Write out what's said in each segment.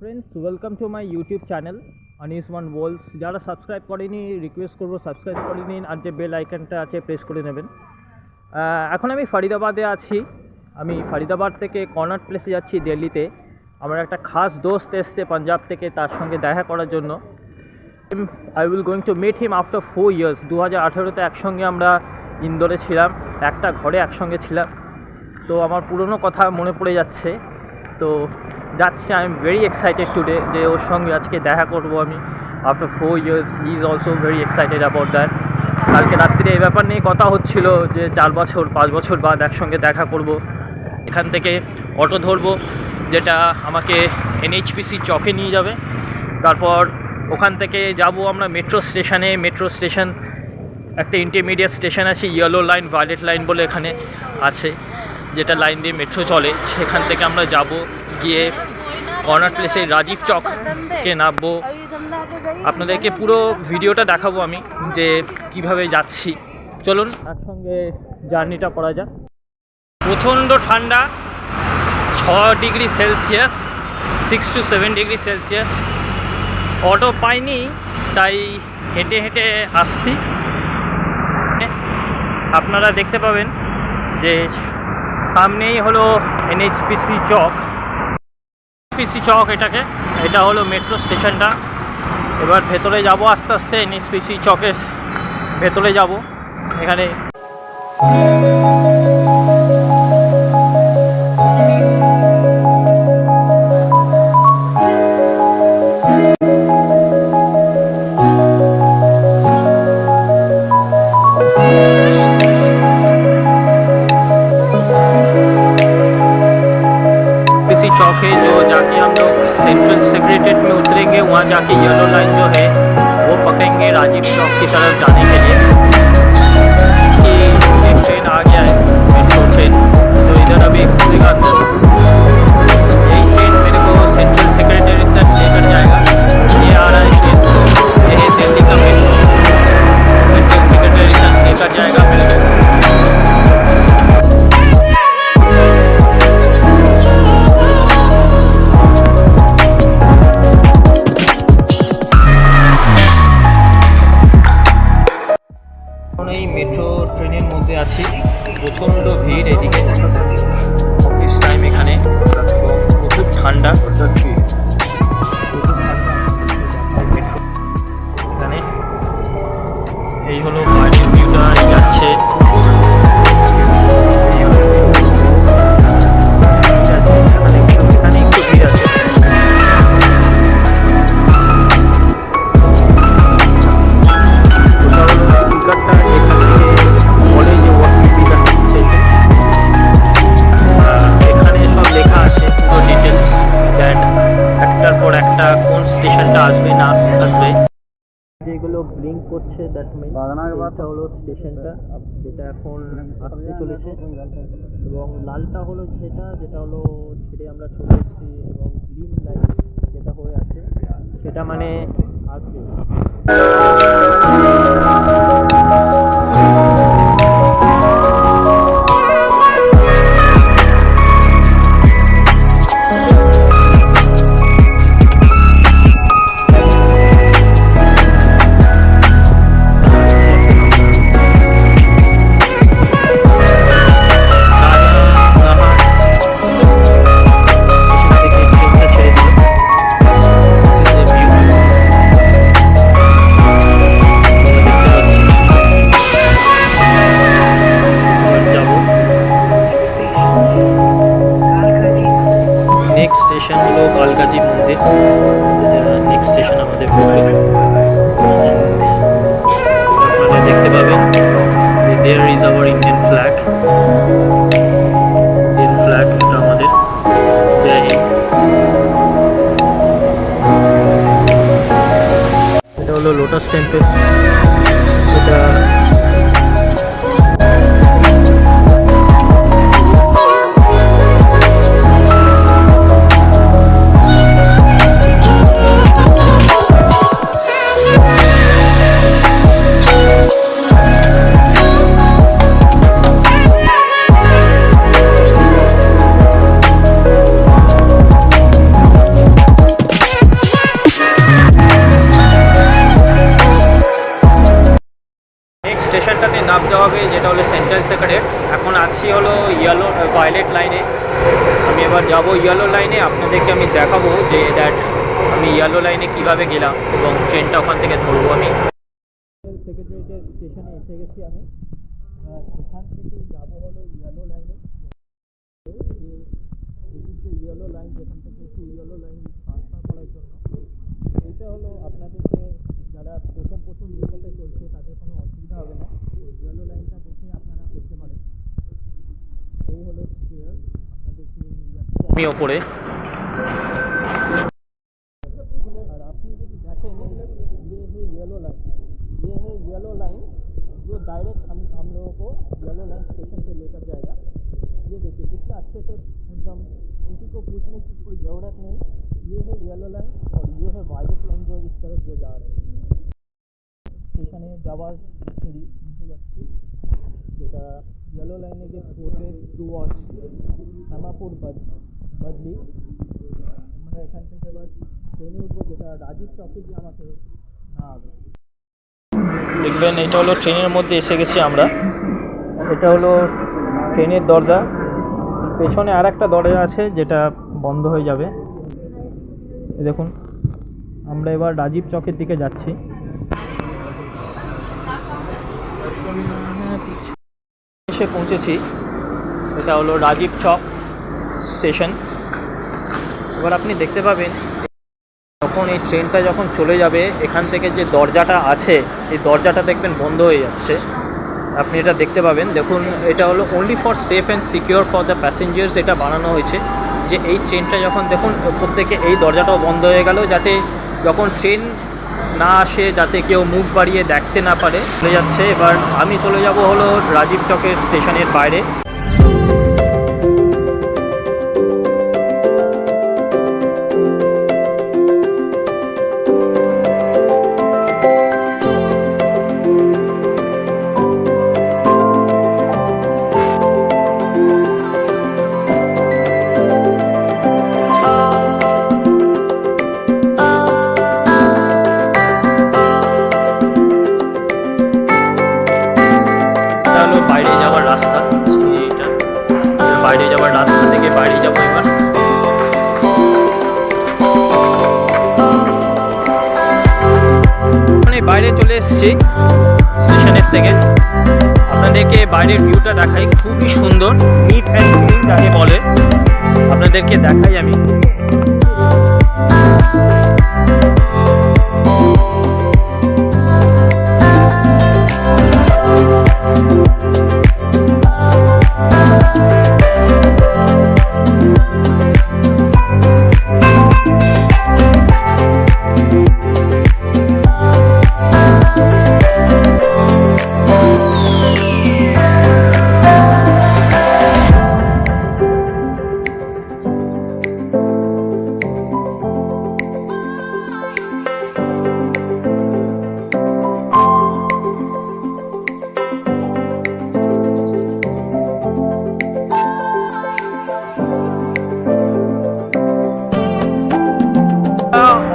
Friends, welcome to my YouTube channel Anis one worlds. যারা subscribe করেনি request করবো subscribe করে নিন, আর যে বেল আইকনটা আছে প্রেস করে নেবেন। এখন আমি ফরিদাবাদে আছি। আমি ফরিদাবাদ থেকে কনট প্লেসে যাচ্ছি দিল্লিতে। আমার একটা খাস দোস্ত এসছে পাঞ্জাব থেকে, তার সঙ্গে দেখা করার জন্য। I will going to meet him after 4 years। 2018-তে একসঙ্গে আমরা ইন্দোরে ছিলাম, একটা ঘরে একসঙ্গে ছিলাম। তো আমার পুরনো কথা মনে পড়ে যাচ্ছে, তো যাচ্ছি। I am very excited today যে ওর সঙ্গে আজকে দেখা করবো আমি after 4 years। He is also very excited about that. কালকে রাত্রে এই ব্যাপার নিয়ে কথা হচ্ছিল যে 4 বছর 5 বছর বাদ একসঙ্গে দেখা করব। এখান থেকে অটো ধরবো, যেটা আমাকে NHPC চকে নিয়ে যাবে। তারপর ওখান থেকে যাব আমরা মেট্রো স্টেশনে। মেট্রো স্টেশন একটা ইন্টারমিডিয়েট স্টেশন আছে, ইয়েলো লাইন ভায়োলেট লাইন বলে এখানে আছে, যেটা লাইন দিয়ে মেট্রো চলে। সেখান থেকে আমরা যাব, গিয়ে কনট প্লেসে রাজীব চককে নামবো। আপনাদেরকে পুরো ভিডিওটা দেখাবো আমি যে কিভাবে যাচ্ছি। চলুন একসঙ্গে জার্নিটা করা যাক। প্রচণ্ড ঠান্ডা, 6 degree Celsius, 6 to 7 degree Celsius. Auto পাইনি, তাই হেঁটে হেঁটে আসছি। আপনারা দেখতে পাবেন যে সামনেই হলো NHPC চক। NHPC চক এটা হলো মেট্রো স্টেশনটা। এবার ভেতরে যাব আস্তে আস্তে, NHPC চকের ভেতরে যাব। এখানে चौक है, जो जाके हम लोग सेंट्रल सेक्रेटरीट में उतरेंगे। वहाँ जाके येलो लाइन जो है वो पकड़ेंगे राजीव चौक की तरफ जाने के लिए। कि ट्रेन आ गया है, मेट्रो ट्रेन, तो इधर अभी खुलेगा अंदर। यही ट्रेन मेरे को सेंट्रल सेक्रेटरीट तक लेकर जाएगा। ये आ रहा है ट्रेन, ये है दिल्ली का मेट्रो। सेंट्रल सेक्रेटरीट तक लेकर जाएगा मेरे को। এই মেট্রো ট্রেনের মধ্যে আছি, প্রচণ্ড ভিড় এদিকে, অফিস টাইম এখানে, প্রচুর ঠান্ডা। মেট্রো এখানে এই হলো বাইরের ভিউটা, এই যাচ্ছে। এখানে একটু ভিড় আছে। যেগুলো ব্লিঙ্ক করছে দ্যাট মিন্স এটা হলো স্টেশনটা, যেটা এখন আসতে চলেছে। এবং লালটা হলো যেটা হলো ছেড়ে আমরা চলে এসেছি, এবং গ্রিন লাইট যেটা হয়ে আছে সেটা মানে আসবে। নেক্সট স্টেশন হলো কালকাজি মন্দির, নেক্সট স্টেশন আমাদের পড়বে। আপনারা দেখতে পাবেন there is our Indian flag. Indian flag এটা আমাদের। জয় হিন্দ। এটা হলো লোটাস টেম্পল। এটা যেতে হবে যেটা হলো সেন্ট্রাল সেক্রেটারিয়েট। এখন আছি হলো ভায়োলেট লাইনে। আমি এবার যাব ইয়েলো লাইনে, আপনাদেরকে আমি দেখাবো যে দ্যাট আমি ইয়েলো লাইনে কিভাবে গেলাম এবং ট্রেনটা ওখান থেকে ধরবো। আমি সেক্রেটারিয়েটের স্টেশনে এসে গেছি আমি। এখান থেকে যাবো হলো ইয়েলো লাইনে, ইয়েলো লাইন যেখান থেকে একটু ইয়েলো লাইন ট্রান্সফার করার জন্য। এটা হলো আপনাদেরকে যারা প্রথম যেটাতে চলছে তাদের কোনো অসুবিধা হবে না, তো ইয়েলো লাইনটা দেখে আপনারা করতে পারেন। এই হলো স্টেয়ার, আপনাদেরকে আমি ওপরে। और आपने यदि देखें ये है येलो लाइन, ये है येलो लाइन जो डायरेक्ट हम लोगों को येलो लाइन स्टेशन पे लेकर जाएगा। ये देखिए कितना अच्छे से एकदम, किसी को पूछने की कोई ज़रूरत नहीं। ये है येलो लाइन और ये है वायलेट लाइन जो इस तरफ जो जा रहे हैं। স্টেশনে যাওয়ার সিঁড়ি উঠে যাচ্ছি, যেটা ইয়েলো লাইনে গিয়ে পড়বে টুয়ার্ডস শ্যামাপুর বদলি। আমরা এখান থেকে এবার ট্রেনে উঠবো যেটা রাজীব চকে গিয়ে আমাকে না হবে। দেখবেন এটা হলো ট্রেনের মধ্যে এসে গেছি আমরা। এটা হলো ট্রেনের দরজা, পেছনে আর একটা দরজা আছে যেটা বন্ধ হয়ে যাবে। দেখুন আমরা এবার রাজীব চকের দিকে যাচ্ছি। এসে পৌঁছেছি, এটা হলো রাজীব চক স্টেশন। এবার আপনি দেখতে পাবেন যখন এই ট্রেনটা যখন চলে যাবে এখান থেকে যে দরজাটা আছে এই দরজাটা দেখবেন বন্ধ হয়ে যাচ্ছে। আপনি এটা দেখতে পাবেন। দেখুন এটা হলো only for safe and secure for the passengers এটা বানানো হয়েছে, যে এই ট্রেনটা যখন দেখুন ওপর থেকে এই দরজাটাও বন্ধ হয়ে গেল, যাতে যখন ট্রেন না আসে যাতে কেউ মুখ বাড়িয়ে দেখতে না পারে। চলে যাচ্ছে, এবার আমি চলে যাব হলো রাজীব চকের স্টেশনের বাইরে। বাইরে যাওয়ার রাস্তা থেকে বাইরে যাবো এবার। বাইরে চলে এসেছি স্টেশনের থেকে, আপনাদেরকে বাইরের ভিউটা দেখাই। খুবই সুন্দর, নিট অ্যান্ড ক্লিন যাকে বলে, আপনাদেরকে দেখাই আমি।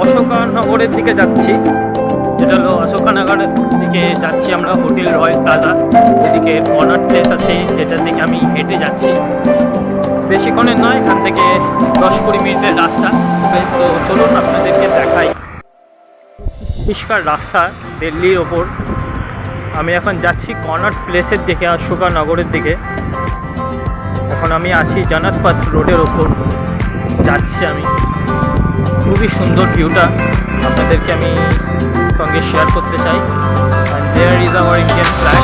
অশোকানগরের দিকে যাচ্ছি, যেটা হলো অশোকানগরের দিকে যাচ্ছি আমরা। হোটেল রয়্যাল প্লাজা, এদিকে কর্নার প্লেস আছে যেটার দিকে আমি হেঁটে যাচ্ছি। বেশিক্ষণের নয়, এখান থেকে 10-20 মিনিটের রাস্তা। তো চলুন আপনাদেরকে দেখাই। পরিষ্কার রাস্তা দিল্লির ওপর। আমি এখন যাচ্ছি কর্নার প্লেসের দিকে, অশোকানগরের দিকে। এখন আমি আছি জনতপথ রোডের ওপর যাচ্ছি আমি। খুবই সুন্দর ভিউটা আপনাদেরকে আমি সঙ্গে শেয়ার করতে চাই। And there is our Indian flag.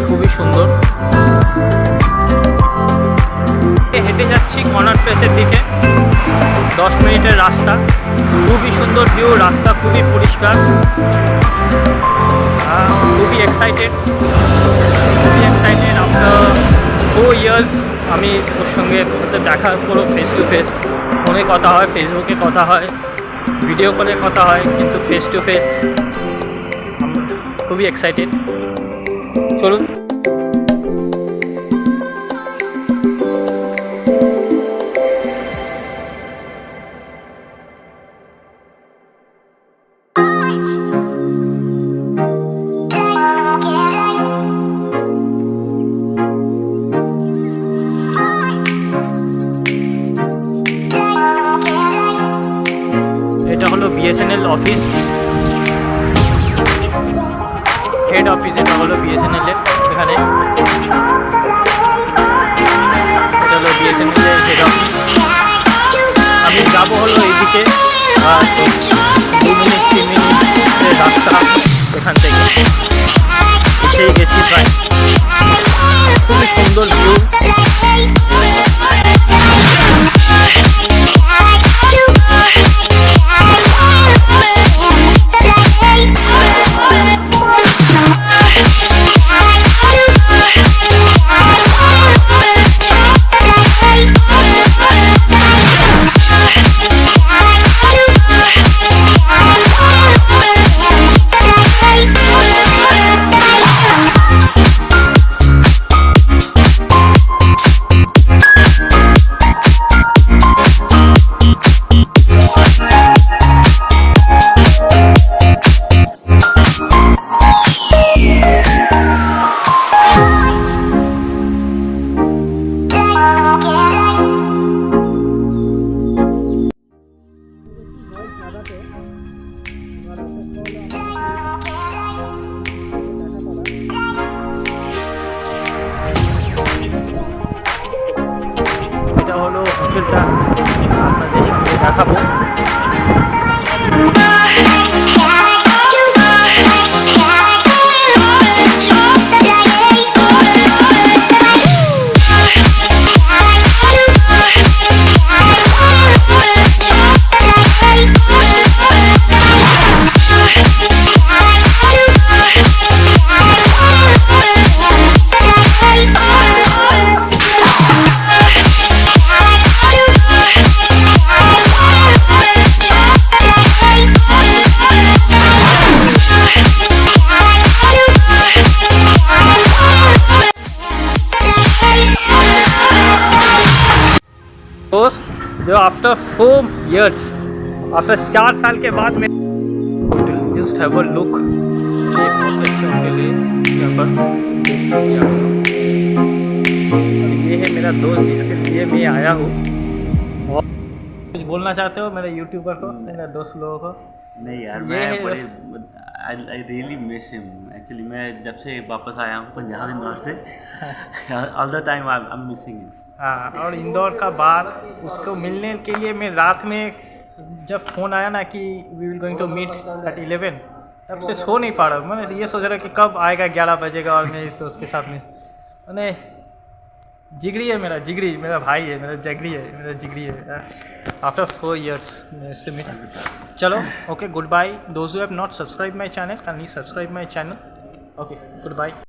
খুবই সুন্দর। হেঁটে যাচ্ছি কর্নার প্লেসের দিকে, 10 মিনিটের রাস্তা। খুবই সুন্দর ভিউ, রাস্তা খুবই পরিষ্কার। খুবই এক্সাইটেড আফটার 4 ইয়ার্স আমি ওর সঙ্গে দেখা করো ফেস টু ফেস। ফোনে কথা হয়, ফেসবুকে কথা হয়, ভিডিও কলে কথা হয়, কিন্তু ফেস টু ফেস খুবই এক্সাইটেড। চলুন। BSNL অফিস, হেড অফিস এটা হলো BSNL এর। এখানে এটা হলো BSNL এর হেড অফিস। আমি যাবো হলো এইদিকে, 2 মিনিট 3 মিনিটের রাস্তা এখান থেকে। এসেই গেছি প্রায়। খুবই সুন্দর ভিউ। এটা হলো হোটেলটা, আপনাদের সঙ্গে দেখাবো। दोस्त, जो आफ्टर 4 years, आफ्टर 4 साल के बाद में जस्ट हैव अ लुक। ये है मेरा दोस्त जिसके लिए मैं आया हूँ। और कुछ बोलना चाहते हो मेरे यूट्यूबर को, मेरे दोस्त लोगों को? नहीं यार, मैं बड़े I really miss him actually. मैं जब से वापस आया हूँ पंजाब इंदौर से, all the time I am missing him. हाँ, और इंदौर का बार उसको मिलने के लिए मैं रात में जब फ़ोन आया ना कि we will going to meet at 11, तब से सो नहीं पा रहा। मैंने ये सोच रहा कि कब आएगा, 11 बजेगा और मैं इस दोस्त के साथ में। मैंने जिगरी है मेरा, जिगरी मेरा भाई है, मेरा जगरी है, मेरा जिगरी है। आफ्टर 4 years मैं इससे मिला। चलो, okay, good bye. Those who have not subscribe my channel, can please subscribe my channel. Okay, good bye.